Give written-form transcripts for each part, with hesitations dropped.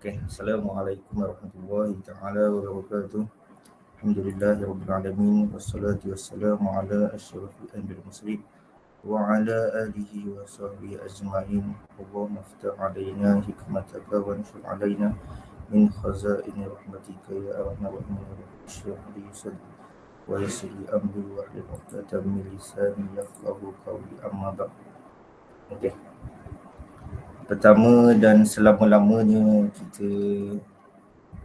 Okay. Assalamualaikum warahmatullahi taala wabarakatuh. Alhamdulillahirabbil alamin wassalatu wassalamu ala asyrafil anbiya'i wal mursalin wa ala alihi wa sahbihi ajma'in. Allahumma iftah 'alaina hikmataka wa anshur 'alaina min khazaini rahmatika ya arhamar rahimin. Ishrah li sadri wa yassir li amri wa hlul 'uqdatam min lisani yafqahu qawli, amma ba'd. Okey. Pertama dan selama-lamanya kita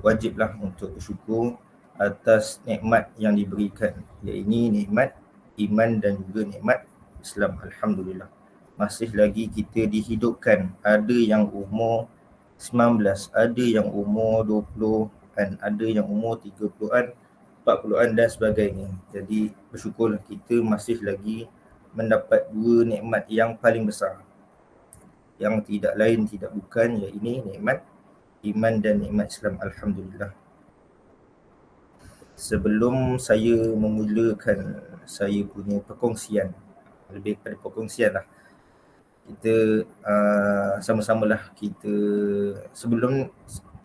wajiblah untuk bersyukur atas nikmat yang diberikan, iaitu nikmat iman dan juga nikmat Islam. Alhamdulillah, masih lagi kita dihidupkan. Ada yang umur 19, ada yang umur 20-an, ada yang umur 30-an, 40-an dan sebagainya. Jadi bersyukurlah kita masih lagi mendapat dua nikmat yang paling besar, yang tidak lain tidak bukan iaitu nikmat iman dan nikmat Islam. Alhamdulillah. Sebelum saya memulakan saya punya perkongsian, lebih pada perkongsian lah, kita sama-samalah kita sebelum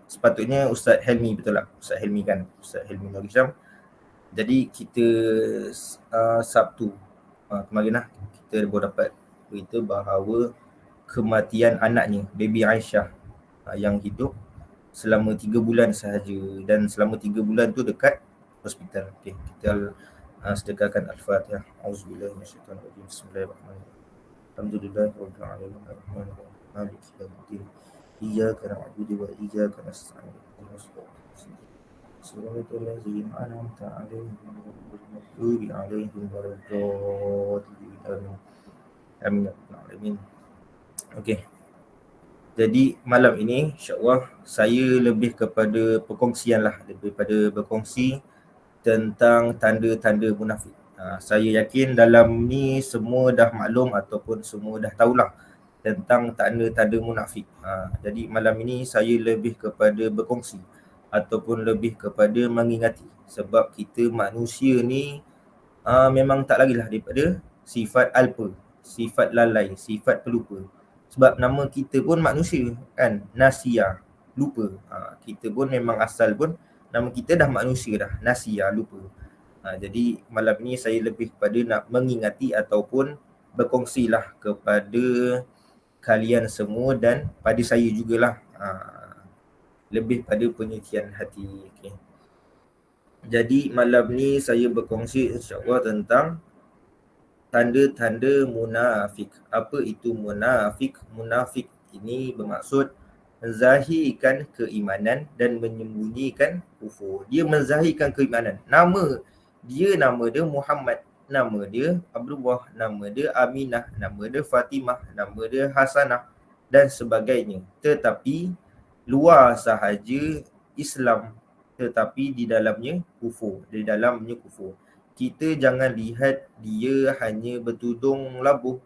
sepatutnya Ustaz Helmi, betul tak? Ustaz Helmi kan? Ustaz Helmi Nur Hisham. Jadi kita Sabtu kemarin lah, kita baru dapat berita bahawa kematian anaknya, baby Aisyah, yang hidup selama 3 bulan sahaja, dan selama 3 bulan tu dekat hospital. Okay, kita sedekahkan Al-Fatihah. Auzubillahi minasyaitanirrajim. Bismillahirrahmanirrahim. Alhamdulillahirabbil alamin arrahmanirrahim maliki yaumiddin. Iyyaka na'budu wa iyyaka nasta'in. Shiratal ladzina an'amta 'alaihim ghairil maghdubi 'alaihim waladdallin. Amin ya rabbal alamin. Okey. Jadi malam ini insya-Allah saya lebih kepada perkongsian lah, lebih pada berkongsi tentang tanda-tanda munafik. Saya yakin dalam ni semua dah maklum ataupun semua dah tahulah tentang tanda-tanda munafik. Jadi malam ini saya lebih kepada berkongsi ataupun lebih kepada mengingati, sebab kita manusia ni memang tak lagilah daripada sifat alpa, sifat lalai, sifat pelupa. Sebab nama kita pun manusia kan, Nasia, lupa. Kita pun memang asal pun nama kita dah manusia dah, Nasia, lupa. Jadi malam ni saya lebih kepada nak mengingati ataupun berkongsilah kepada kalian semua dan pada saya jugalah, lebih pada penelitian hati. Okay. Jadi malam ni saya berkongsi insya-Allah tentang tanda-tanda munafik. Apa itu munafik? Munafik ini bermaksud menzahirkan keimanan dan menyembunyikan kufur. Dia menzahirkan keimanan. Nama dia Muhammad, nama dia Abdullah, nama dia Aminah, nama dia Fatimah, nama dia Hasanah dan sebagainya. Tetapi luar sahaja Islam, tetapi di dalamnya kufur, Kita jangan lihat dia hanya bertudung labuh.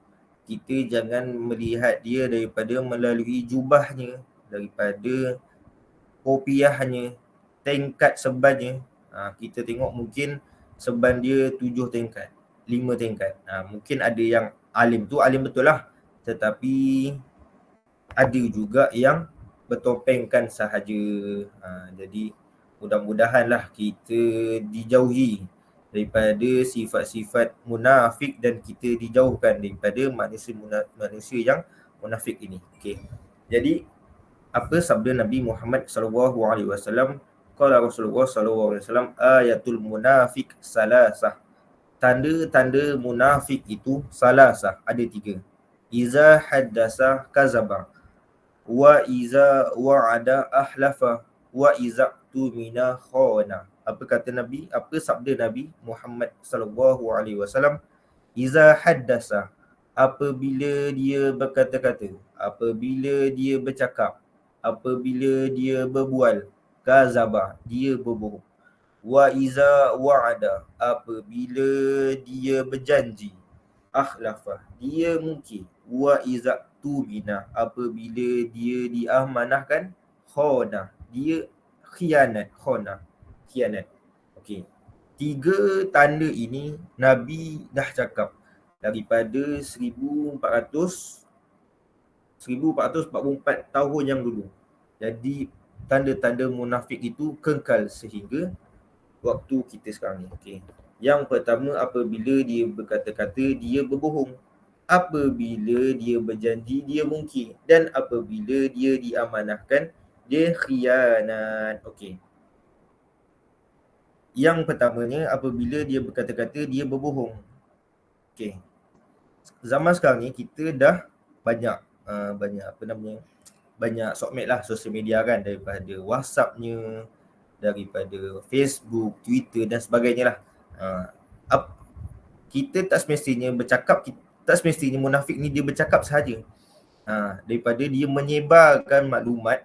Kita jangan melihat dia daripada melalui jubahnya, daripada kopiahnya, tingkat sebannya. Kita tengok mungkin seban dia 7 tingkat, 5 tingkat. Mungkin ada yang alim tu alim betul lah, tetapi ada juga yang bertopengkan sahaja. Jadi mudah-mudahanlah kita dijauhi daripada sifat-sifat munafik dan kita dijauhkan daripada manusia yang munafik ini. Okey. Jadi apa sabda Nabi Muhammad sallallahu alaihi wasallam? Qala Rasulullah sallallahu alaihi wasallam, ayatul munafik salasah. Tanda-tanda munafik itu salasah, ada 3. Iza haddasa kazaba, wa iza wa'ada ahlafa, wa iza tumina khana. Apa kata Nabi? Apa sabda Nabi Muhammad sallallahu alaihi wasallam? Iza haddasa, apabila dia berkata-kata, apabila dia bercakap, apabila dia berbual, kazaba, dia berbohong. Wa iza wa'ada, apabila dia berjanji, akhlafa, dia mungkir. Wa iza tumina, apabila dia diamanahkan, khana, dia khianat. Okey. 3 tanda ini Nabi dah cakap daripada 1444 tahun yang dulu. Jadi tanda-tanda munafik itu kekal sehingga waktu kita sekarang ni. Okey. Yang pertama, apabila dia berkata-kata, dia berbohong. Apabila dia berjanji, dia mungkir. Dan apabila dia diamanahkan, dia khianat. Okey. Yang pertamanya, apabila dia berkata-kata, dia berbohong. Okey. Zaman sekarang ni kita dah banyak banyak sokmed lah sosial media kan, daripada WhatsApp-nya, daripada Facebook, Twitter dan sebagainya lah. Kita tak semestinya bercakap, tak semestinya munafik ni dia bercakap sahaja. Daripada dia menyebarkan maklumat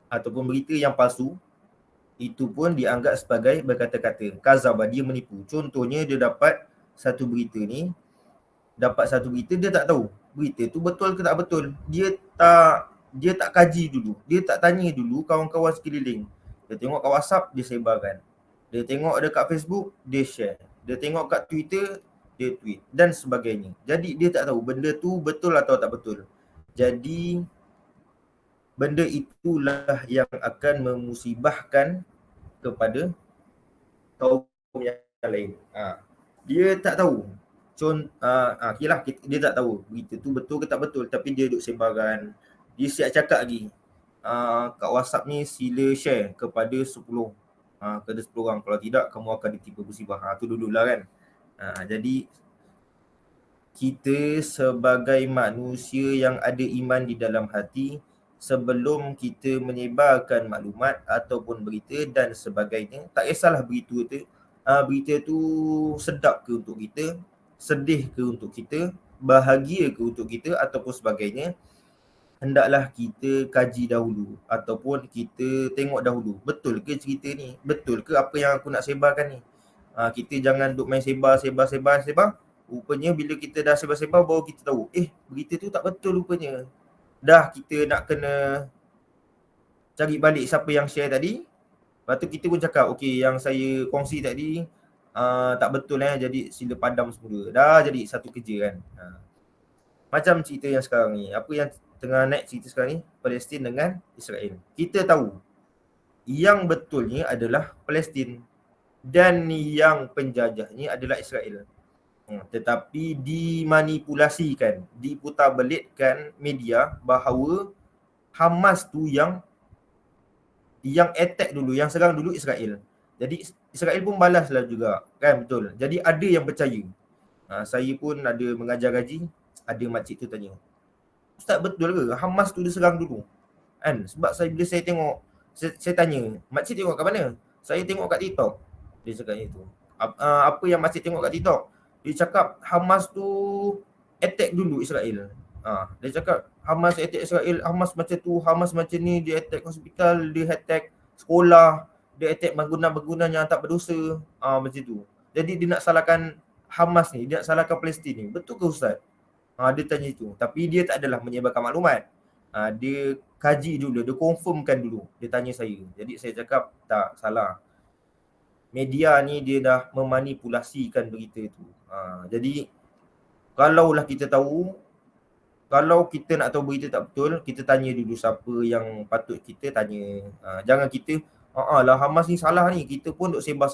ataupun berita yang palsu, itu pun dianggap sebagai berkata-kata. Kazabah, dia menipu. Contohnya dia dapat satu berita, dia tak tahu berita tu betul ke tak betul. Dia tak kaji dulu. Dia tak tanya dulu kawan-kawan sekeliling. Dia tengok kat WhatsApp, dia sebarkan. Dia tengok dekat Facebook, dia share. Dia tengok kat Twitter, dia tweet dan sebagainya. Jadi dia tak tahu benda tu betul atau tak betul. Jadi benda itulah yang akan memusibahkan kepada kaum yang lain. Dia tak tahu. Kira dia tak tahu berita tu betul ke tak betul, tapi dia duk sebarkan. Dia siap cakap lagi. Kat WhatsApp ni sila share kepada 10 orang. Kalau tidak, kamu akan ditimpa musibah. Tu dululah kan. Jadi kita sebagai manusia yang ada iman di dalam hati, sebelum kita menyebarkan maklumat ataupun berita dan sebagainya, tak kisahlah berita tu sedap ke untuk kita, sedih ke untuk kita, bahagia ke untuk kita ataupun sebagainya, hendaklah kita kaji dahulu ataupun kita tengok dahulu, betul ke cerita ni, betul ke apa yang aku nak sebarkan ni. Kita jangan duk main sebar. Rupanya bila kita dah sebar-sebar, baru kita tahu, berita tu tak betul rupanya. Dah kita nak kena cari balik siapa yang share tadi. Lepas tu kita pun cakap, okey, yang saya kongsi tadi tak betul jadi sila padam semula. Dah jadi satu kerja kan. Macam cerita yang sekarang ni, apa yang tengah naik cerita sekarang ni, Palestin dengan Israel. Kita tahu yang betulnya adalah Palestin dan yang penjajahnya adalah Israel. Tetapi dimanipulasikan, diputarbelitkan media bahawa Hamas tu yang attack dulu, yang serang dulu Israel. Jadi Israel pun balaslah juga, kan, betul. Jadi ada yang percaya. Saya pun ada mengajar gaji, ada makcik tu tanya, Ustaz, betul ke Hamas tu dia serang dulu? Kan, sebab bila saya tengok, saya tanya, makcik tengok kat mana? Saya tengok kat TikTok. Dia cakap itu. Apa yang makcik tengok kat TikTok? Dia cakap Hamas tu attack dulu Israel. Dia cakap Hamas attack Israel, Hamas macam tu, Hamas macam ni, dia attack hospital, dia attack sekolah, dia attack bangunan-bangunan yang tak berdosa, macam tu. Jadi dia nak salahkan Hamas ni, dia nak salahkan Palestin ni. Betul ke Ustaz? Dia tanya itu. Tapi dia tak adalah menyebarkan maklumat. Dia kaji dulu, dia confirmkan dulu. Dia tanya saya. Jadi saya cakap, tak, salah. Media ni dia dah memanipulasikan berita itu. Jadi kalaulah kita tahu, kalau kita nak tahu berita tak betul, kita tanya dulu siapa yang patut kita tanya. Jangan kita lah Hamas ni salah ni, kita pun duk sebar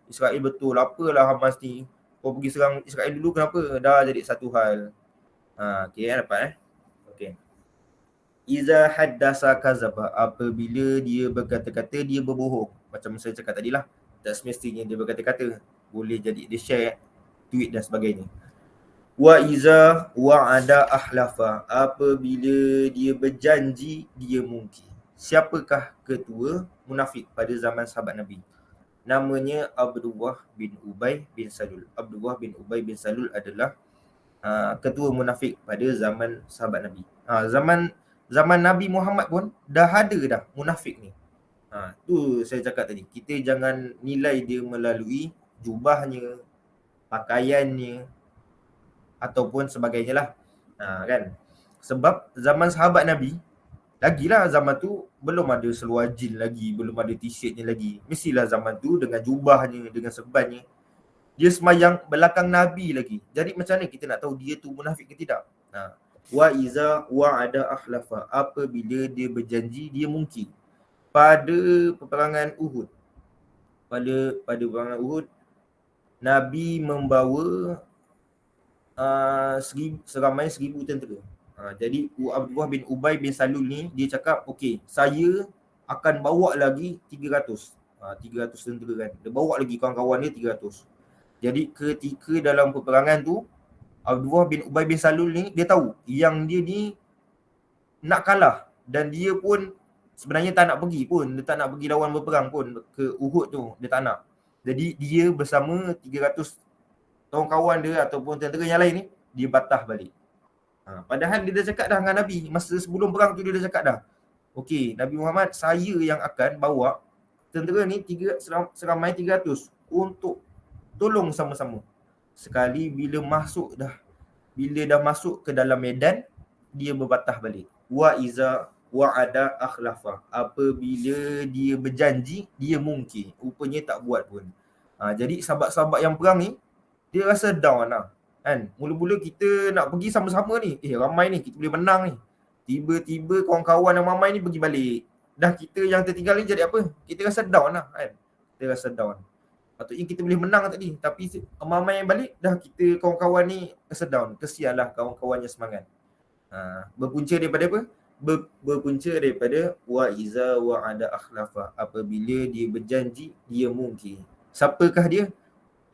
Israel betul, apalah Hamas ni, kau pergi serang Israel dulu kenapa? Dah jadi satu hal. Okey, dapat okey. Iza haddasa kazaba, apabila dia berkata-kata, dia berbohong. Macam saya cakap tadi lah, tak semestinya dia berkata-kata, boleh jadi dia share, tweet dan sebagainya. Wa iza wa'ada ahlafa, apabila dia berjanji, dia mungkir. Siapakah ketua munafik pada zaman sahabat Nabi? Namanya Abdullah bin Ubay bin Salul. Abdullah bin Ubay bin Salul adalah ketua munafik pada zaman sahabat Nabi. Zaman Nabi Muhammad pun dah ada dah munafik ni. Tu saya cakap tadi, kita jangan nilai dia melalui jubahnya, pakaiannya ataupun sebagainya lah. Kan? Sebab zaman sahabat Nabi, lagilah zaman tu belum ada seluar jin lagi, belum ada t-shirtnya lagi. Mestilah zaman tu dengan jubahnya, dengan serbannya. Dia semayang belakang Nabi lagi. Jadi macam mana kita nak tahu dia tu munafik ke tidak? Wa iza wa'ada akhlafa, apabila dia berjanji dia mungkir. Pada peperangan Uhud, pada peperangan Uhud, Nabi membawa seramai 1,000 tentera. Jadi Abdullah bin Ubay bin Salul ni dia cakap, okey, saya akan bawa lagi 300. 300 tentera kan. Dia bawa lagi kawan-kawan dia 300. Jadi ketika dalam peperangan tu, Abdullah bin Ubay bin Salul ni dia tahu yang dia ni nak kalah, dan dia pun sebenarnya tak nak pergi pun, dia tak nak pergi lawan berperang pun ke Uhud tu, dia tak nak. Jadi dia bersama 300 kawan-kawan dia ataupun tentera yang lain ni, dia batah balik. Padahal dia dah cakap dah dengan Nabi, masa sebelum perang tu dia dah cakap dah, okey, Nabi Muhammad, saya yang akan bawa tentera ni seramai 300 untuk tolong sama-sama. Sekali bila dah masuk ke dalam medan, dia berbatah balik. Wa iza wa'ada akhlafa, apabila dia berjanji dia mungkir, rupanya tak buat pun. Jadi sahabat-sahabat yang perang ni dia rasa down lah kan. Mula-mula kita nak pergi sama-sama ni, ramai ni, kita boleh menang ni. Tiba-tiba kawan-kawan yang ramai ni pergi balik, dah kita yang tertinggal ni jadi apa? Kita rasa down lah kan. Kita rasa down. Patutnya kita boleh menang tadi, tapi ramai yang balik, dah kita kawan-kawan ni rasa down. Kesianlah kawan-kawan yang semangat. Berpunca daripada apa? Berpunca daripada wa iza wa'ada akhlafa, apabila dia berjanji dia mungkir. Siapakah dia?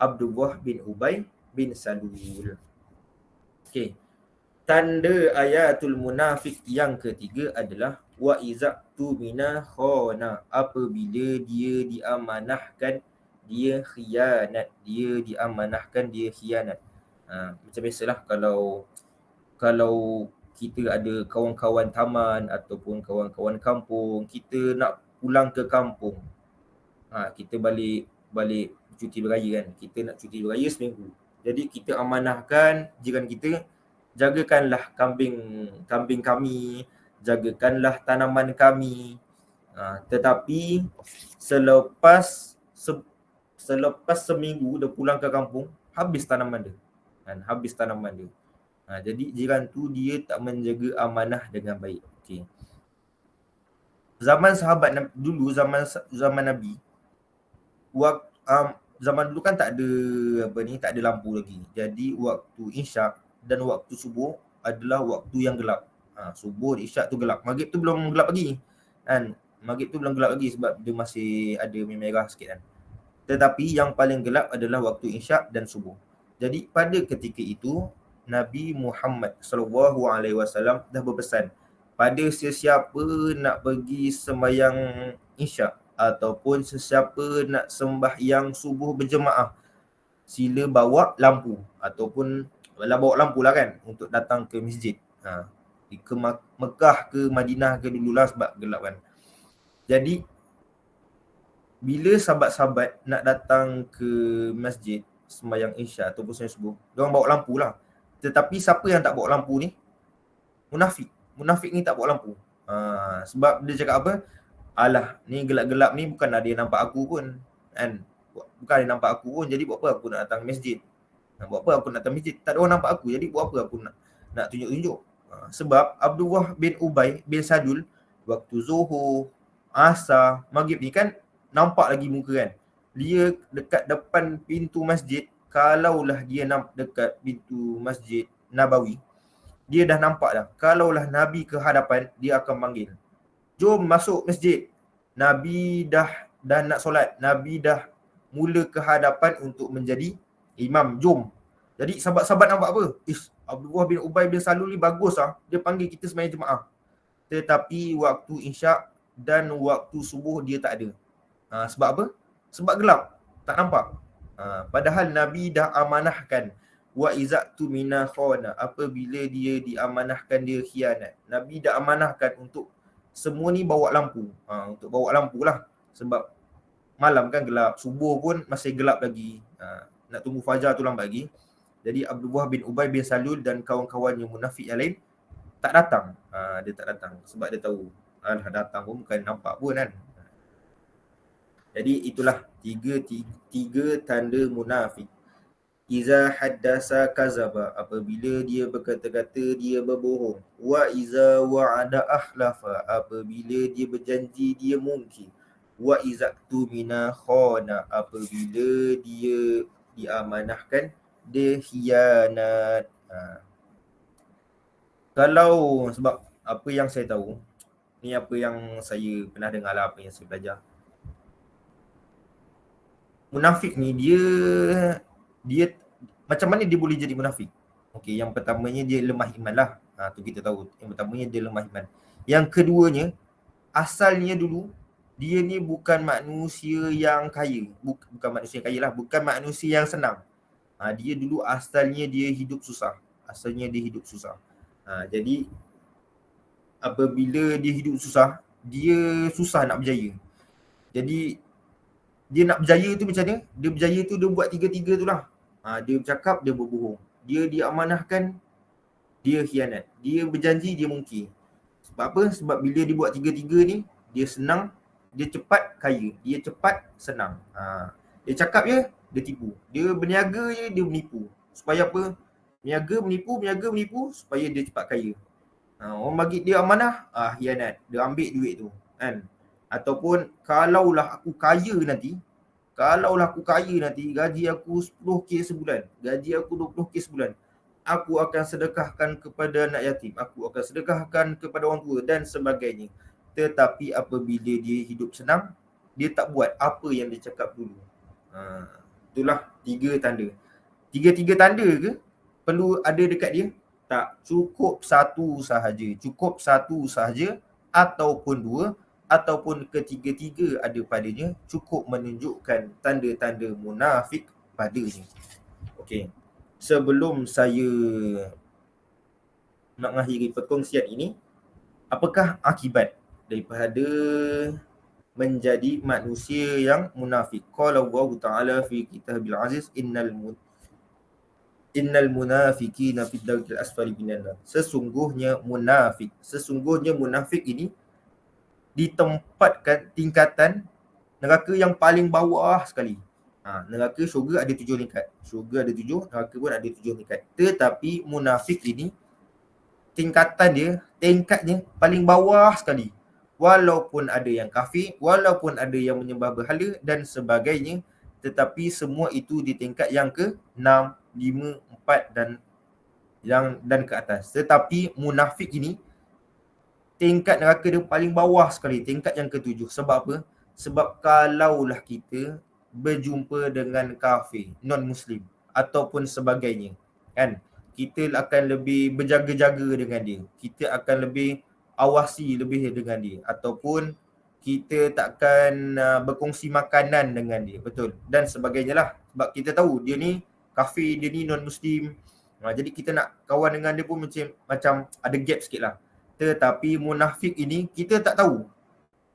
Abdullah bin Ubay bin Salul. Okey. Tanda ayatul munafik yang ketiga adalah wa iza tumina khana, apabila dia diamanahkan dia khianat, dia diamanahkan dia khianat. Macam biasalah kalau kita ada kawan-kawan taman ataupun kawan-kawan kampung, kita nak pulang ke kampung. Kita balik cuti beraya kan. Kita nak cuti beraya seminggu. Jadi kita amanahkan jiran kita, jagakanlah kambing kami, jagakanlah tanaman kami. Tetapi selepas seminggu dia pulang ke kampung, habis tanaman dia. Habis tanaman dia. Jadi jiran tu dia tak menjaga amanah dengan baik. Okey. Zaman sahabat dulu, zaman Nabi, zaman dulu kan tak ada lampu lagi. Jadi waktu isyak dan waktu subuh adalah waktu yang gelap. Subuh, isyak tu gelap. Maghrib tu belum gelap lagi. Kan? Maghrib tu belum gelap lagi sebab dia masih ada merah sikit kan. Tetapi yang paling gelap adalah waktu isyak dan subuh. Jadi pada ketika itu Nabi Muhammad SAW dah berpesan, pada sesiapa nak pergi sembahyang isyak ataupun sesiapa nak sembahyang subuh berjemaah, sila bawa lampu ataupun bawa lampu lah kan untuk datang ke masjid. Ke Mekah ke Madinah ke dululah sebab gelap kan. Jadi bila sahabat-sahabat nak datang ke masjid sembahyang isyak ataupun sembahyang subuh, diorang bawa lampu lah. Tetapi siapa yang tak bawa lampu ni? Munafik ni tak bawa lampu. Sebab dia cakap apa? Alah, ni gelap-gelap ni bukan ada yang nampak aku pun kan. Bukan ada yang nampak aku pun, jadi buat apa aku nak datang masjid? Buat apa aku nak datang masjid? Tak ada orang nampak aku, jadi buat apa aku nak tunjuk-tunjuk? Sebab Abdullah bin Ubay bin Salul waktu Zuhur, Asar, Maghrib ni kan nampak lagi muka kan. Dia dekat depan pintu masjid, kalaulah dia dekat pintu Masjid Nabawi, dia dah nampak dah. Kalaulah Nabi ke hadapan, dia akan panggil, jom masuk masjid. Nabi dah nak solat. Nabi dah mula ke hadapan untuk menjadi imam. Jom. Jadi sahabat-sahabat nampak apa? Abdullah bin Ubay bin Salul ni bagus lah. Dia panggil kita sembahyang jemaah. Tetapi waktu isyak dan waktu subuh dia tak ada. Sebab apa? Sebab gelap. Tak nampak. Padahal Nabi dah amanahkan. Wa izatu mina khana, apabila dia diamanahkan dia khianat. Nabi dah amanahkan untuk semua ni bawa lampu. Untuk bawa lampu lah. Sebab malam kan gelap. Subuh pun masih gelap lagi. Nak tunggu fajar tu lambat lagi. Jadi Abdullah bin Ubay bin Salul dan kawan-kawan yang munafik yang lain tak datang. Dia tak datang. Sebab dia tahu datang pun bukan nampak pun kan. Jadi itulah tiga tanda munafik. Iza haddasa kazaba, apabila dia berkata-kata dia berbohong. Wa iza wa'ada akhlafa, apabila dia berjanji dia mungkir. Wa iza tumina khana, apabila dia diamanahkan dia khianat. Kalau sebab apa yang saya tahu, ni apa yang saya pernah dengar lah, apa yang saya belajar. Munafik ni dia macam mana dia boleh jadi munafik? Okey, yang pertamanya dia lemah iman lah. Tu kita tahu. Yang pertamanya dia lemah iman. Yang keduanya, asalnya dulu dia ni bukan manusia yang kaya. Bukan manusia yang kaya lah, bukan manusia yang senang. Dia dulu asalnya dia hidup susah. Asalnya dia hidup susah. Jadi apabila dia hidup susah, dia susah nak berjaya. Jadi dia nak berjaya tu macam mana? Dia berjaya tu dia buat tiga-tiga tu lah. Dia bercakap, dia berbohong. Dia diamanahkan, dia khianat. Dia berjanji, dia mungkir. Sebab apa? Sebab bila dia buat tiga-tiga ni, dia senang, dia cepat kaya. Dia cepat senang. Dia cakap je, dia tipu. Dia berniaga je, dia menipu. Supaya apa? Berniaga menipu supaya dia cepat kaya. Orang bagi dia amanah, khianat. Dia ambil duit tu. Kan? Ataupun kalaulah aku kaya nanti, gaji aku 10k sebulan, gaji aku 20k sebulan, aku akan sedekahkan kepada anak yatim, aku akan sedekahkan kepada orang tua dan sebagainya. Tetapi apabila dia hidup senang, dia tak buat apa yang dia cakap dulu. Itulah tiga tanda. Tiga-tiga tanda ke perlu ada dekat dia? Tak, cukup satu sahaja. Cukup satu sahaja ataupun dua ataupun ketiga-tiga ada padanya, cukup menunjukkan tanda-tanda munafik padanya. Okey. Sebelum saya nak mengakhiri perkongsian ini, apakah akibat daripada menjadi manusia yang munafik? Qala Allah Ta'ala fi kitabil aziz, innal munafiqina fid darkil asfali minan nar. Sesungguhnya munafik ini ditempatkan tingkatan neraka yang paling bawah sekali. Neraka syurga ada 7 tingkat. Syurga ada 7, neraka pun ada 7 tingkat. Tetapi munafik ini tingkatnya paling bawah sekali. Walaupun ada yang kafir, walaupun ada yang menyembah berhala dan sebagainya, tetapi semua itu di tingkat yang ke-6, 5, 4 dan ke atas. Tetapi munafik ini tingkat neraka dia paling bawah sekali, tingkat yang ke-7. Sebab apa? Sebab kalaulah kita berjumpa dengan kafir, non-muslim ataupun sebagainya, kan? Kita akan lebih berjaga-jaga dengan dia. Kita akan lebih awasi lebih dengan dia, ataupun kita takkan berkongsi makanan dengan dia, betul? Dan sebagainya lah. Sebab kita tahu dia ni kafir, dia ni non-muslim. Jadi kita nak kawan dengan dia pun macam ada gap sikit lah. Tetapi munafik ini kita tak tahu.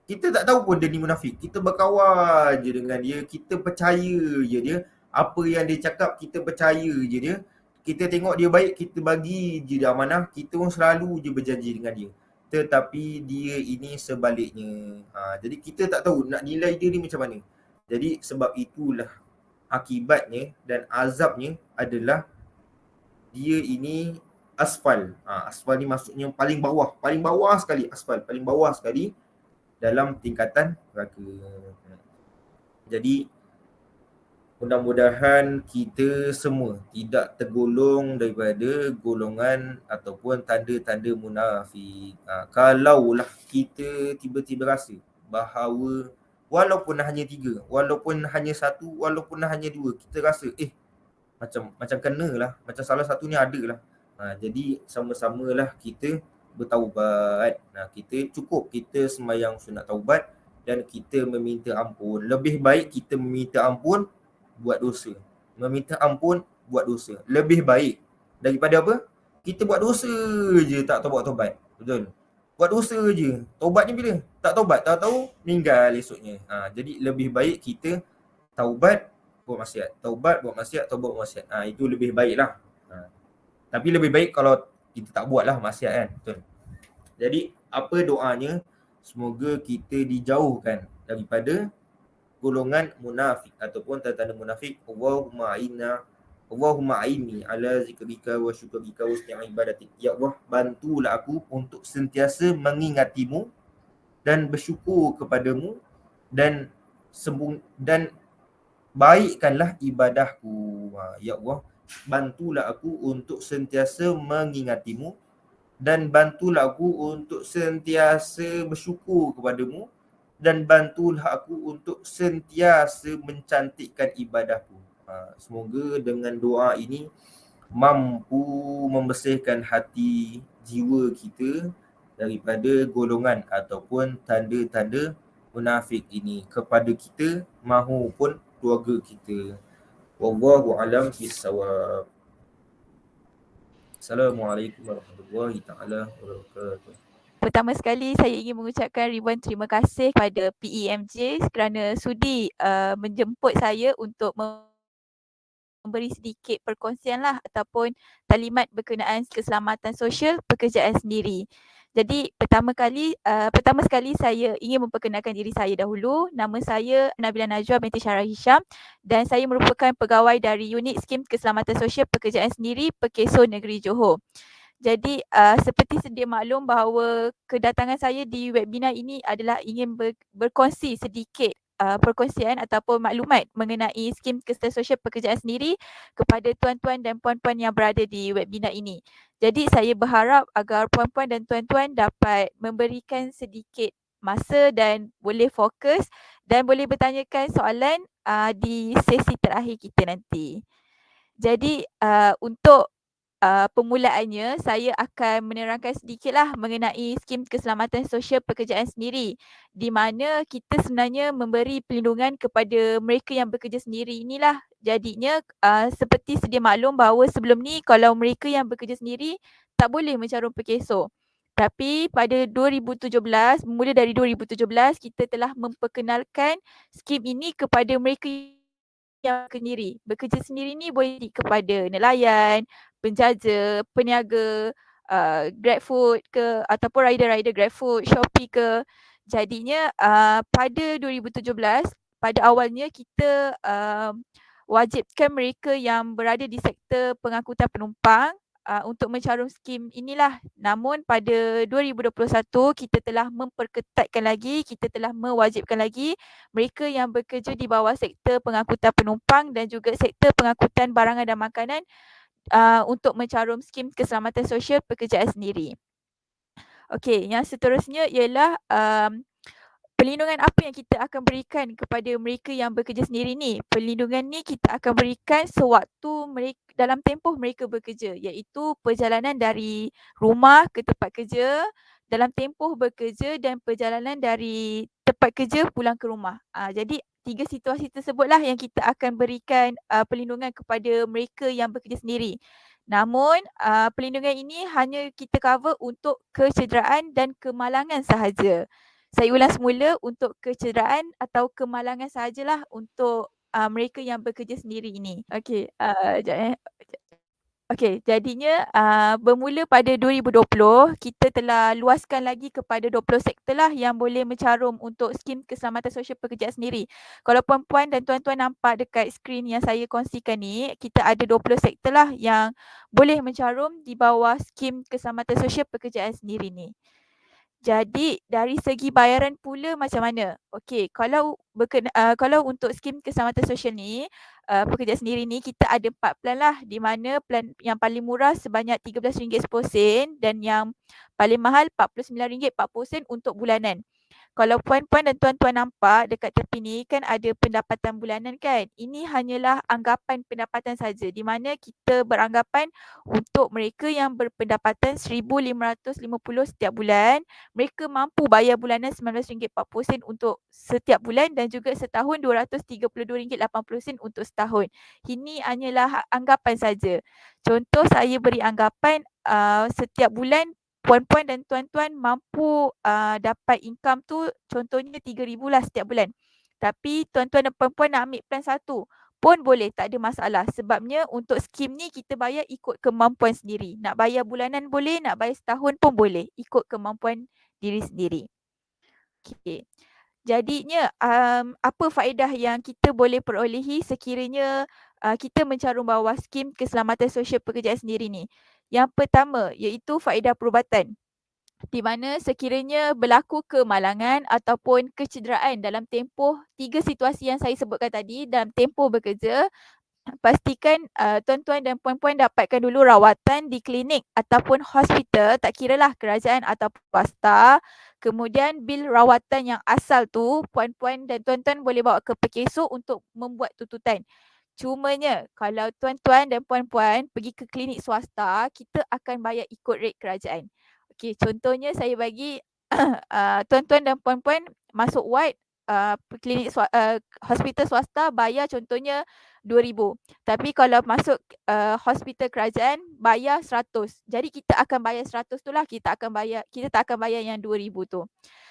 Kita tak tahu pun dia ni munafik. Kita berkawan je dengan dia, kita percaya je dia. Apa yang dia cakap kita percaya je dia. Kita tengok dia baik, kita bagi je dia amanah, kita pun selalu je berjanji dengan dia. Tetapi dia ini sebaliknya. Jadi kita tak tahu nak nilai dia ni macam mana. Jadi sebab itulah akibatnya dan azabnya adalah dia ini asfal. Asfal ni maksudnya paling bawah sekali, asfal paling bawah sekali dalam tingkatan neraka. Jadi mudah-mudahan kita semua tidak tergolong daripada golongan ataupun tanda-tanda munafik. Kalaulah kita tiba-tiba rasa bahawa walaupun hanya 3, walaupun hanya 1, walaupun hanya 2, kita rasa macam kenalah, macam salah satu ni ada lah. Jadi sama-samalah kita bertaubat. Kita sembahyang sunat taubat dan kita meminta ampun. Lebih baik kita meminta ampun buat dosa. Meminta ampun buat dosa. Lebih baik daripada apa? Kita buat dosa je tak taubat-taubat. Betul? Buat dosa je. Taubat ni bila? Tak taubat, tahu-tahu meninggal esoknya. Jadi lebih baik kita taubat buat maksiat. Taubat buat maksiat, taubat buat maksiat. Itu lebih baik lah. Tapi lebih baik kalau kita tak buat lah maksiat kan. Betul. Jadi apa doanya? Semoga kita dijauhkan daripada golongan munafik ataupun tanda-tanda munafik. Allahumma inna Allahumma a'inni ala zikrika wa syukrika wa husni ibadatik. Ya Allah, bantulah aku untuk sentiasa mengingatimu dan bersyukur kepadamu dan dan baikkanlah ibadahku. Ya Allah, bantulah aku untuk sentiasa mengingatimu dan bantulah aku untuk sentiasa bersyukur kepadamu dan bantulah aku untuk sentiasa mencantikkan ibadahku. Semoga dengan doa ini mampu membersihkan hati jiwa kita daripada golongan ataupun tanda-tanda munafik ini kepada kita mahupun keluarga kita. Wallahu alam bissawab. Assalamualaikum warahmatullahi taala wabarakatuh. Pertama sekali saya ingin mengucapkan ribuan terima kasih kepada PEMJ kerana sudi menjemput saya untuk memberi sedikit perkongsian lah ataupun talimat berkenaan keselamatan sosial pekerjaan sendiri. Jadi pertama sekali saya ingin memperkenalkan diri saya dahulu. Nama saya Nabila Najwa binti Syarah Hisham dan saya merupakan pegawai dari Unit Skim Keselamatan Sosial Pekerjaan Sendiri Pekeso Negeri Johor. Jadi seperti sedia maklum bahawa kedatangan saya di webinar ini adalah ingin berkongsi sedikit perkongsian ataupun maklumat mengenai skim keselamatan sosial pekerjaan sendiri kepada tuan-tuan dan puan-puan yang berada di webinar ini. Jadi saya berharap agar puan-puan dan tuan-tuan dapat memberikan sedikit masa dan boleh fokus dan boleh bertanyakan soalan di sesi terakhir kita nanti. Jadi untuk permulaannya saya akan menerangkan sedikitlah mengenai skim keselamatan sosial pekerjaan sendiri di mana kita sebenarnya memberi perlindungan kepada mereka yang bekerja sendiri inilah. Jadinya seperti sedia maklum bahawa sebelum ni kalau mereka yang bekerja sendiri tak boleh mencarum pekeso. Tapi pada 2017, bermula dari 2017 kita telah memperkenalkan skim ini kepada mereka yang bekerja sendiri ni boleh kepada nelayan, penjaja, peniaga, GrabFood ke ataupun rider-rider GrabFood, Shopee ke. Jadinya pada 2017 pada awalnya kita wajibkan mereka yang berada di sektor pengangkutan penumpang untuk mencarum skim inilah. Namun pada 2021 kita telah memperketatkan lagi, kita telah mewajibkan lagi mereka yang bekerja di bawah sektor pengangkutan penumpang dan juga sektor pengangkutan barangan dan makanan untuk mencarum skim keselamatan sosial pekerjaan sendiri. Okey, yang seterusnya ialah perlindungan apa yang kita akan berikan kepada mereka yang bekerja sendiri ni. Perlindungan ni kita akan berikan sewaktu mereka dalam tempoh mereka bekerja, iaitu perjalanan dari rumah ke tempat kerja, dalam tempoh bekerja dan perjalanan dari tempat kerja pulang ke rumah. Jadi 3 situasi tersebutlah yang kita akan berikan perlindungan kepada mereka yang bekerja sendiri. Namun perlindungan ini hanya kita cover untuk kecederaan dan kemalangan sahaja. Saya ulang semula, untuk kecederaan atau kemalangan sahajalah untuk mereka yang bekerja sendiri ini. Okey, sekejap. Okey, jadinya bermula pada 2020, kita telah luaskan lagi kepada 20 sektor lah yang boleh mencarum untuk skim keselamatan sosial pekerjaan sendiri. Kalau puan-puan dan tuan-tuan nampak dekat skrin yang saya kongsikan ni, kita ada 20 sektor lah yang boleh mencarum di bawah skim keselamatan sosial pekerjaan sendiri ni. Jadi dari segi bayaran pula macam mana? Okey, kalau untuk skim keselamatan sosial ni, pekerja sendiri ni kita ada 4 plan lah, di mana plan yang paling murah sebanyak RM13 10 sen dan yang paling mahal RM49.40 untuk bulanan. Kalau puan-puan dan tuan-tuan nampak dekat tepi ni kan ada pendapatan bulanan kan. Ini hanyalah anggapan pendapatan saja, di mana kita beranggapan untuk mereka yang berpendapatan RM1,550 setiap bulan, mereka mampu bayar bulanan RM19.40 untuk setiap bulan dan juga setahun RM232.80 untuk setahun. Ini hanyalah anggapan saja. Contoh saya beri anggapan setiap bulan puan-puan dan tuan-tuan mampu dapat income tu contohnya RM3,000 lah setiap bulan. Tapi tuan-tuan dan puan-puan nak ambil plan satu pun boleh, tak ada masalah. Sebabnya untuk skim ni kita bayar ikut kemampuan sendiri. Nak bayar bulanan boleh, nak bayar setahun pun boleh. Ikut kemampuan diri sendiri. Okay. Jadinya apa faedah yang kita boleh perolehi sekiranya kita mencarum bawah skim keselamatan sosial pekerjaan sendiri ni. Yang pertama iaitu faedah perubatan, di mana sekiranya berlaku kemalangan ataupun kecederaan dalam tempoh 3 situasi yang saya sebutkan tadi dalam tempoh bekerja, pastikan tuan-tuan dan puan-puan dapatkan dulu rawatan di klinik ataupun hospital, tak kiralah kerajaan atau swasta. Kemudian bil rawatan yang asal tu puan-puan dan tuan-tuan boleh bawa ke pekesok untuk membuat tuntutan. Cumanya kalau tuan-tuan dan puan-puan pergi ke klinik swasta, kita akan bayar ikut rate kerajaan. Okey, contohnya saya bagi tuan-tuan dan puan-puan masuk ward klinik hospital swasta bayar contohnya 2,000. Tapi kalau masuk hospital kerajaan bayar 100. Jadi kita akan bayar 100 tu lah, kita tak akan bayar yang 2,000 tu.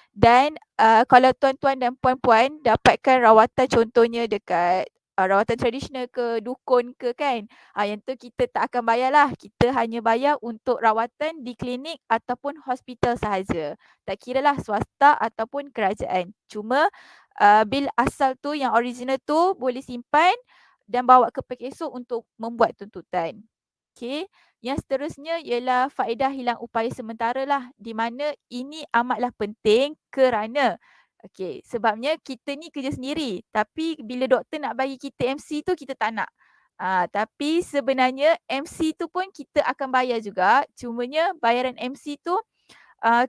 Dan kalau tuan-tuan dan puan-puan dapatkan rawatan contohnya dekat rawatan tradisional ke dukun ke kan, yang tu kita tak akan bayar lah. Kita hanya bayar untuk rawatan di klinik ataupun hospital sahaja. Tak kira lah swasta ataupun kerajaan. Cuma bil asal tu yang original tu boleh simpan dan bawa ke pekesok untuk membuat tuntutan. Okey. Yang seterusnya ialah faedah hilang upaya sementara lah, di mana ini amatlah penting kerana sebabnya kita ni kerja sendiri, tapi bila doktor nak bagi kita MC tu kita tak nak. Tapi sebenarnya MC tu pun kita akan bayar juga, cumanya bayaran MC tu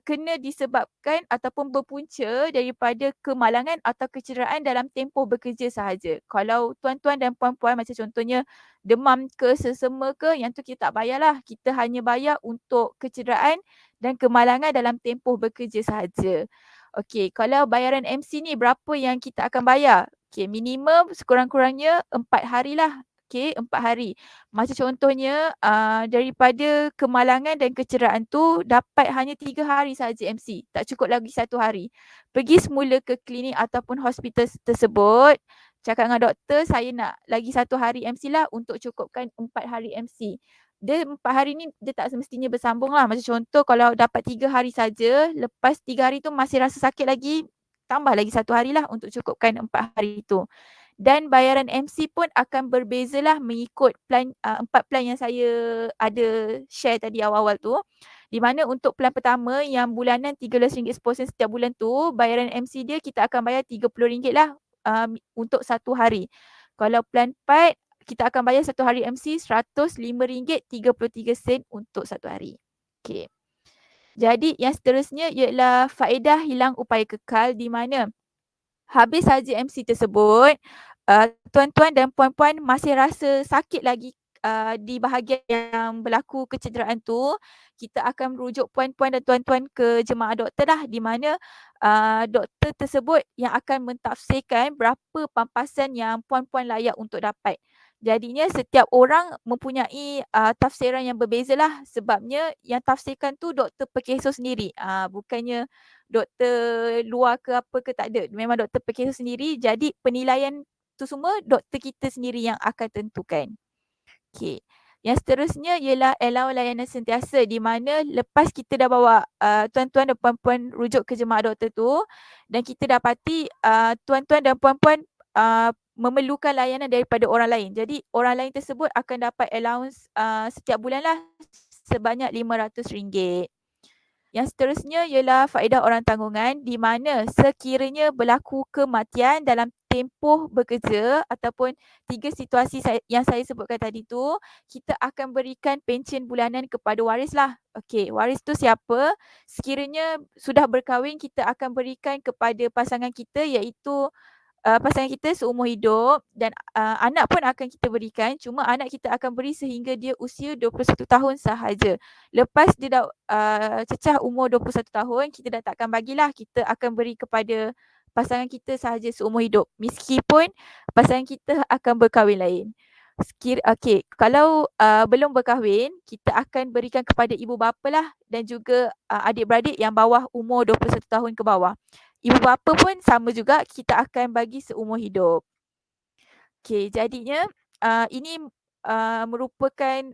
kena disebabkan ataupun berpunca daripada kemalangan atau kecederaan dalam tempoh bekerja sahaja. Kalau tuan-tuan dan puan-puan macam contohnya demam ke sesama ke, yang tu kita tak bayarlah. Kita hanya bayar untuk kecederaan dan kemalangan dalam tempoh bekerja sahaja. Okey, kalau bayaran MC ni berapa yang kita akan bayar? Okey, minimum sekurang-kurangnya 4 hari lah. Okey, 4 hari. Macam contohnya daripada kemalangan dan kecederaan tu dapat hanya 3 hari sahaja MC. Tak cukup lagi 1 hari. Pergi semula ke klinik ataupun hospital tersebut. Cakap dengan doktor, saya nak lagi 1 hari MC lah untuk cukupkan 4 hari MC. Dia 4 hari ni dia tak semestinya bersambung lah. Macam contoh kalau dapat 3 hari saja, lepas 3 hari tu masih rasa sakit lagi, tambah lagi 1 hari lah untuk cukupkan 4 hari tu. Dan bayaran MC pun akan berbezalah mengikut plan 4 plan yang saya ada share tadi awal-awal tu. Di mana untuk plan pertama yang bulanan RM13 seposen setiap bulan tu, bayaran MC dia kita akan bayar RM30 lah untuk 1 hari. Kalau plan 4 kita akan bayar 1 hari MC RM105.33 untuk 1 hari. Okey. Jadi yang seterusnya ialah faedah hilang upaya kekal, di mana habis saja MC tersebut, tuan-tuan dan puan-puan masih rasa sakit lagi di bahagian yang berlaku kecederaan tu, kita akan merujuk puan-puan dan tuan-tuan ke jemaah doktor lah, di mana doktor tersebut yang akan mentafsirkan berapa pampasan yang puan-puan layak untuk dapat. Jadinya setiap orang mempunyai tafsiran yang berbeza lah, sebabnya yang tafsirkan tu doktor pekesok sendiri. Bukannya doktor luar ke apa ke, tak ada. Memang doktor pekesok sendiri, jadi penilaian tu semua doktor kita sendiri yang akan tentukan. Okey. Yang seterusnya ialah allowance layanan sentiasa, di mana lepas kita dah bawa tuan-tuan dan puan-puan rujuk ke jemaah doktor tu dan kita dapati tuan-tuan dan puan-puan memerlukan layanan daripada orang lain. Jadi orang lain tersebut akan dapat allowance setiap bulan lah sebanyak RM500. Yang seterusnya ialah faedah orang tanggungan, di mana sekiranya berlaku kematian dalam tempoh bekerja ataupun 3 situasi yang saya sebutkan tadi tu, kita akan berikan pencen bulanan kepada waris lah. Okey, waris tu siapa? Sekiranya sudah berkahwin, kita akan berikan kepada pasangan kita, iaitu pasangan kita seumur hidup, dan anak pun akan kita berikan, cuma anak kita akan beri sehingga dia usia 21 tahun sahaja. Lepas dia dah cecah umur 21 tahun, kita dah takkan bagilah, kita akan beri kepada pasangan kita sahaja seumur hidup, meskipun pasangan kita akan berkahwin lain. Okey, kalau belum berkahwin, kita akan berikan kepada ibu bapa lah, dan juga adik-beradik yang bawah umur 21 tahun ke bawah. Ibu bapa pun sama juga, kita akan bagi seumur hidup. Okey, jadinya ini merupakan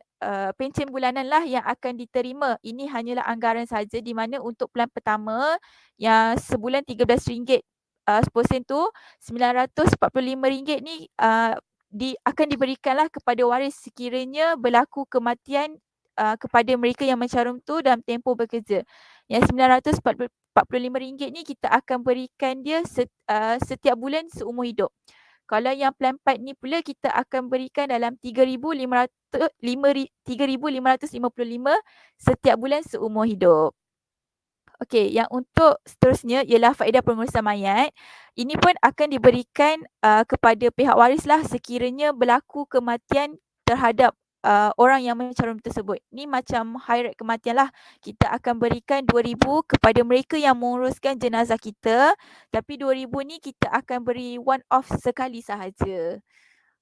pencen bulanan lah yang akan diterima. Ini hanyalah anggaran saja, di mana untuk plan pertama yang sebulan RM13 10% tu RM945 ni akan diberikanlah kepada waris sekiranya berlaku kematian kepada mereka yang mencarum tu dalam tempoh bekerja. Yang RM945 ni kita akan berikan dia setiap bulan seumur hidup. Kalau yang plan 4 ni pula kita akan berikan dalam RM3,555 setiap bulan seumur hidup. Okey, yang untuk seterusnya ialah faedah pengurusan mayat. Ini pun akan diberikan kepada pihak waris lah sekiranya berlaku kematian terhadap orang yang mencarum tersebut. Ni macam high rate kematian lah. Kita akan berikan RM2,000 kepada mereka yang menguruskan jenazah kita. Tapi RM2,000 ni kita akan beri one off sekali sahaja.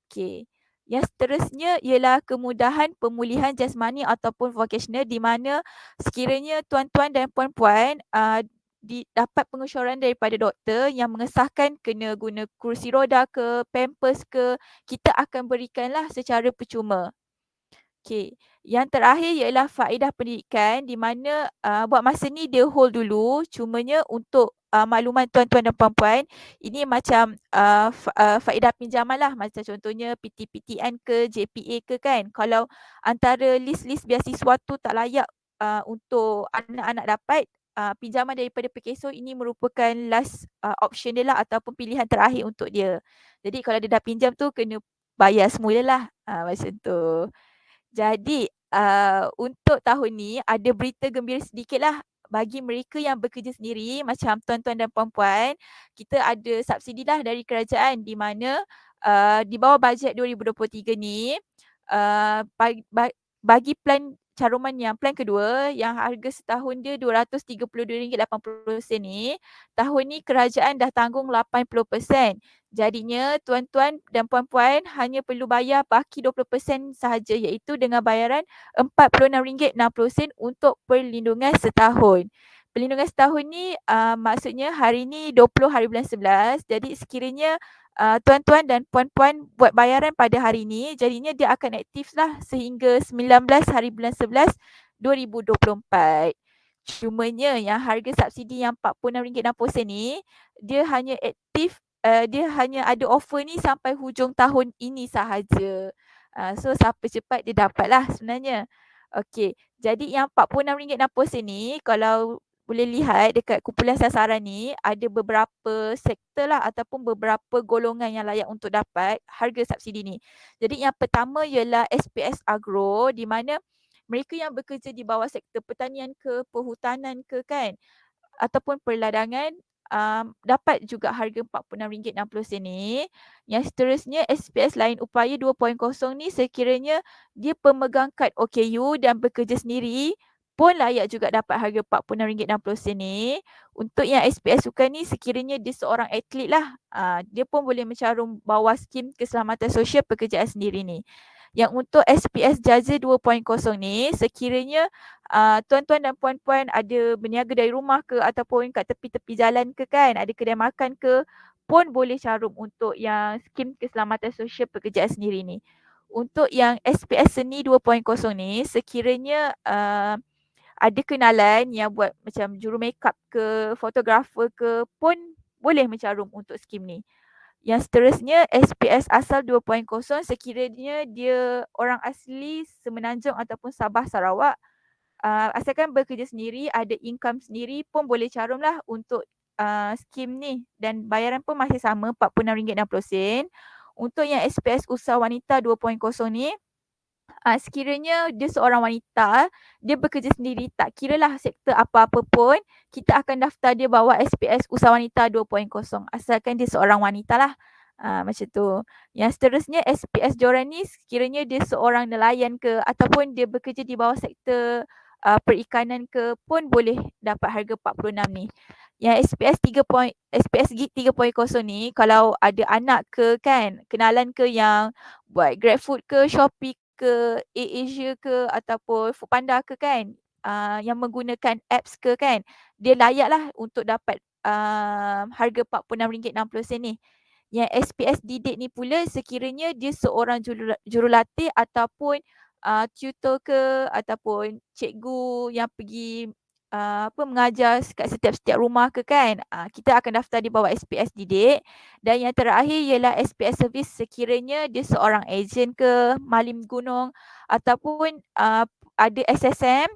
Okey. Yang seterusnya ialah kemudahan pemulihan jasmani ataupun vocational di mana sekiranya tuan-tuan dan puan-puan dapat pengesyoran daripada doktor yang mengesahkan kena guna kursi roda ke, pampers ke, kita akan berikanlah secara percuma. Okey, yang terakhir ialah faedah pendidikan di mana buat masa ni dia hold dulu, cumanya untuk makluman tuan-tuan dan puan-puan, ini macam faedah pinjaman lah, macam contohnya PTPTN ke, JPA ke kan. Kalau antara list-list beasiswa tu tak layak untuk anak-anak dapat, pinjaman daripada Pekeso ini merupakan last option dia lah ataupun pilihan terakhir untuk dia. Jadi kalau dia dah pinjam tu kena bayar semula lah, macam tu. Jadi untuk tahun ni ada berita gembira sedikit lah bagi mereka yang bekerja sendiri macam tuan-tuan dan puan-puan. Kita ada subsidi lah dari kerajaan di mana di bawah bajet 2023 ni bagi plan caruman yang plan kedua yang harga setahun dia RM232.80 ni, tahun ni kerajaan dah tanggung 80%. Jadinya tuan-tuan dan puan-puan hanya perlu bayar baki 20% sahaja iaitu dengan bayaran RM46.60 untuk perlindungan setahun. Perlindungan setahun ni maksudnya hari ni 20 hari bulan 11. Jadi sekiranya tuan-tuan dan puan-puan buat bayaran pada hari ni, jadinya dia akan aktif lah sehingga 19 hari bulan 11 2024. Cumanya yang harga subsidi yang RM46.60 ni dia hanya aktif, dia hanya ada offer ni sampai hujung tahun ini sahaja. So siapa cepat dia dapat lah sebenarnya. Okey, jadi yang RM46.60 ni kalau boleh lihat dekat kumpulan sasaran ni ada beberapa sektor lah ataupun beberapa golongan yang layak untuk dapat harga subsidi ni. Jadi yang pertama ialah SPS Agro di mana mereka yang bekerja di bawah sektor pertanian ke, perhutanan ke kan ataupun perladangan dapat juga harga RM46.60 ni. Yang seterusnya SPS Lain Upaya 2.0 ni sekiranya dia pemegang kad OKU dan bekerja sendiri pun layak juga dapat harga RM46.60 ni. Untuk yang SPS Sukan ni sekiranya dia seorang atlet lah, dia pun boleh mencarum bawah skim keselamatan sosial pekerjaan sendiri ni. Yang untuk SPS Jaza 2.0 ni sekiranya tuan-tuan dan puan-puan ada berniaga dari rumah ke ataupun kat tepi-tepi jalan ke kan, ada kedai makan ke, pun boleh carum untuk yang skim keselamatan sosial pekerjaan sendiri ni. Untuk yang SPS Seni 2.0 ni sekiranya ada kenalan yang buat macam juru makeup ke, fotografer ke pun boleh mencarum untuk skim ni. Yang seterusnya SPS Asal 2.0 sekiranya dia orang asli Semenanjung ataupun Sabah Sarawak, asalkan bekerja sendiri, ada income sendiri pun boleh carum lah untuk skim ni dan bayaran pun masih sama RM46.60. Untuk yang SPS Usaha Wanita 2.0 ni, sekiranya dia seorang wanita, dia bekerja sendiri, tak kiralah sektor apa-apa pun, kita akan daftar dia bawa SPS Usaha Wanita 2.0 asalkan dia seorang wanita lah. Macam tu. Yang seterusnya SPS Joran ni sekiranya dia seorang nelayan ke ataupun dia bekerja di bawah sektor perikanan ke pun boleh dapat harga 46 ni. Yang SPS Gig 3.0 ni kalau ada anak ke kan, kenalan ke yang buat GrabFood ke, Shopee ke, AirAsia ke ataupun Foodpanda ke kan, yang menggunakan apps ke kan, dia layak lah untuk dapat harga RM46.60 ni. Yang SPS Didik ni pula sekiranya dia seorang jurulatih ataupun tutor ke ataupun cikgu yang pergi mengajar kat setiap-setiap rumah ke kan, kita akan daftar di bawah SPS Didik. Dan yang terakhir ialah SPS Service sekiranya dia seorang ejen ke Malim Gunung ataupun ada SSM,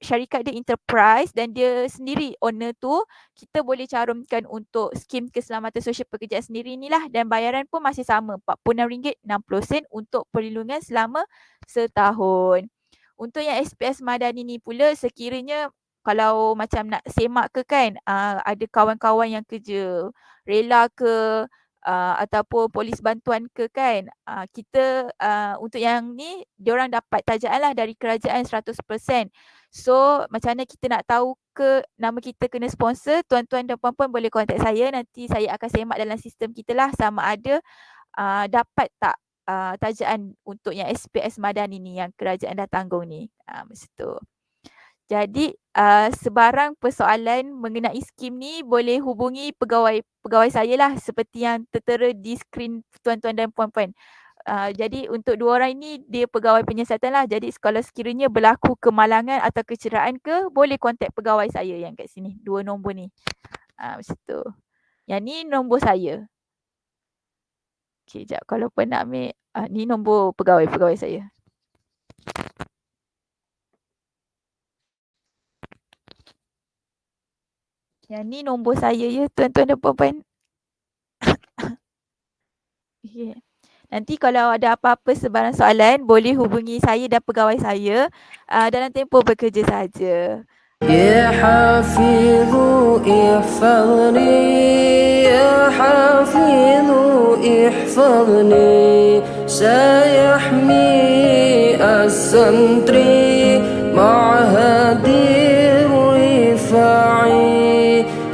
syarikat dia enterprise dan dia sendiri owner tu, kita boleh carumkan untuk skim keselamatan sosial pekerjaan sendiri ni lah, dan bayaran pun masih sama, RM46.60 untuk perlindungan selama setahun. Untuk yang SPS Madani ni pula, sekiranya kalau macam nak semak ke kan, ada kawan-kawan yang kerja rela ke ataupun polis bantuan ke kan, kita untuk yang ni diorang dapat tajaan lah dari kerajaan 100%. So macam mana kita nak tahu ke nama kita kena sponsor, tuan-tuan dan puan-puan boleh kontak saya, nanti saya akan semak dalam sistem kita lah sama ada dapat tak tajaan untuk yang SPS Madani ni yang kerajaan dah tanggung ni. Macam tu. Jadi sebarang persoalan mengenai skim ni boleh hubungi pegawai saya lah seperti yang tertera di skrin tuan-tuan dan puan-puan. Jadi untuk dua orang ini dia pegawai penyiasatan lah. Jadi kalau sekiranya berlaku kemalangan atau kecederaan ke, boleh kontak pegawai saya yang kat sini. 2 nombor ni. Macam tu. Yang ni nombor saya. Okay, sekejap. Kalau pun nak ambil, ni nombor pegawai saya. Yang ni nombor saya ya, tuan-tuan dan puan-puan. Okay. Nanti kalau ada apa-apa sebarang soalan, boleh hubungi saya dan pegawai saya dalam tempoh bekerja saja. يا حافظ احفظني يا حافظ احفظني سيحمي السنتري مع هدي الرفاعي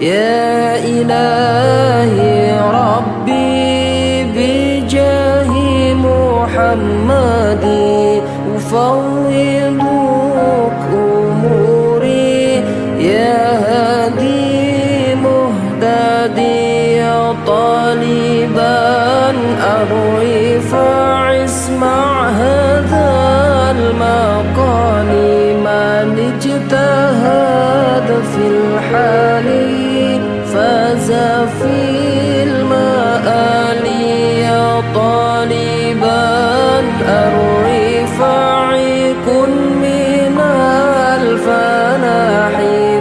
يا إلهي ربي بجاه محمد أفوض أموري يا هادي مهتدي يا طالبا الرفاع اسمع هذا المقال من اجتهد في الحال فاز في المآل يا طالبا الرفاع كن من الفلاح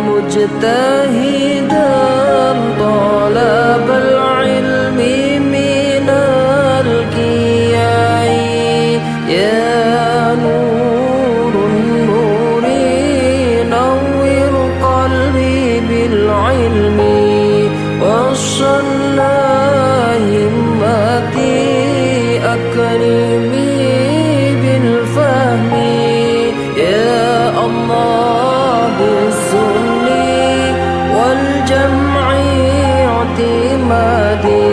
مجتهدا طلب العلم من الكياء يا نور النور نور قلبي بالعلم وصلى همتي أكرمي بالفهم يا الله بالسني والجمع اعتمادي